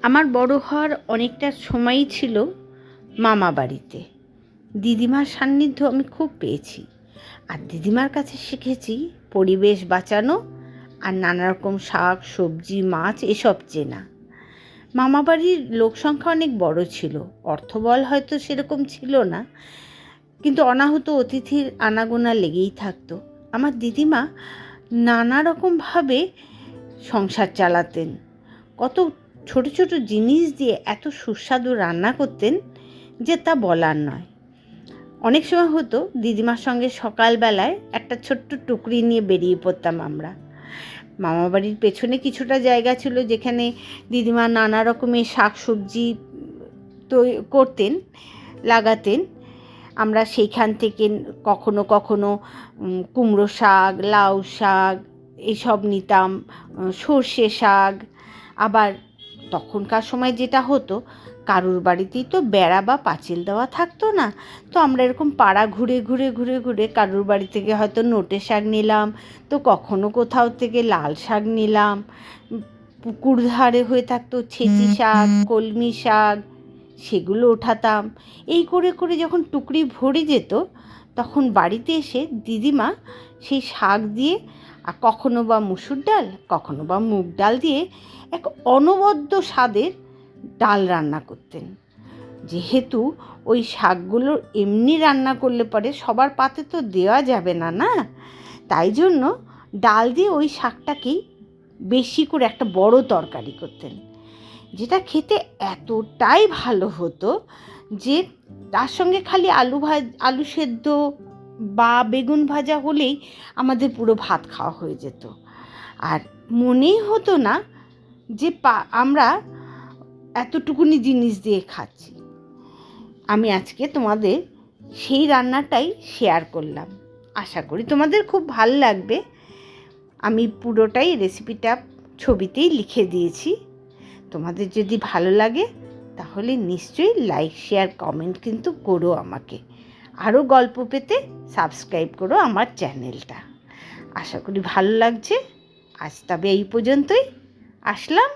আমার বড় হওয়ার অনেকটা সময়ই ছিল মামা বাড়িতে। দিদিমার সান্নিধ্য আমি খুব পেয়েছি, আর দিদিমার কাছে শিখেছি পরিবেশ বাঁচানো আর নানা রকম শাক সবজি মাছ এসব চেনা। মামা বাড়ির লোক সংখ্যা অনেক বড় ছিল, অর্থবল হয়তো সেরকম ছিল না, কিন্তু অনাহূত অতিথির আনাগোনা লেগেই থাকতো। আমার দিদিমা নানা রকমভাবে সংসার চালাতেন, কত ছোট ছোট জিনিস দিয়ে এত সুস্বাদু রান্না করতেন যে তা বলার নয়। অনেক সময় হতো দিদিমার সঙ্গে সকালবেলায় একটা ছোট্ট টুকরি নিয়ে বেরিয়ে পড়তাম আমরা। মামাবাড়ির পেছনে কিছুটা জায়গা ছিল যেখানে দিদিমা নানা রকমের শাক সবজি করতেন, লাগাতেন। আমরা সেইখান থেকে কখনো কখনো কুমড়ো শাক, লাউ শাক এইসব নিতাম, সর্ষে শাক। আবার তখনকার সময় যেটা হতো, কারুর বাড়িতেই তো বেড়া বা পাঁচিল দেওয়া থাকতো না, তো আমরা এরকম পাড়া ঘুরে ঘুরে ঘুরে ঘুরে কারুর বাড়ি থেকে হয়তো নোটে শাক নিলাম, তো কখনো কোথাও থেকে লাল শাক নিলাম। পুকুর ধারে হয়ে থাকতো ছেঁচি শাক, কলমি শাক, সেগুলো ওঠাতাম। এই করে করে যখন টুকরি ভরে যেত, তখন বাড়িতে এসে দিদিমা সেই শাক দিয়ে, আর কখনো বা মুসুর ডাল, কখনো বা মুগ ডাল দিয়ে এক অনবদ্য স্বাদের ডাল রান্না করতেন। যেহেতু ওই শাকগুলো এমনি রান্না করলে পরে সবার পাতে তো দেওয়া যাবে না, না, তাই জন্য ডাল দিয়ে ওই শাকটাকেই বেশি করে একটা বড় তরকারি করতেন, যেটা খেতে এতটাই ভালো হতো যে তার সঙ্গে খালি আলু সেদ্ধ বা বেগুন ভাজা হলেই আমাদের পুরো ভাত খাওয়া হয়ে যেত। আর মনেই হতো না যে আমরা এতটুকুনি জিনিস দিয়ে খাচ্ছি। আমি আজকে তোমাদের সেই রান্নাটাই শেয়ার করলাম, আশা করি তোমাদের খুব ভালো লাগবে। আমি পুরোটাই রেসিপিটা ছবিতেই লিখে দিয়েছি। তোমাদের যদি ভালো লাগে তাহলে নিশ্চয়ই লাইক শেয়ার কমেন্ট কিন্তু করো আমাকে। আরও গল্প পেতে সাবস্ক্রাইব করো আমার চ্যানেলটা। আশা করি ভালো লাগছে। আজ তবে এই পর্যন্তই, আসলাম।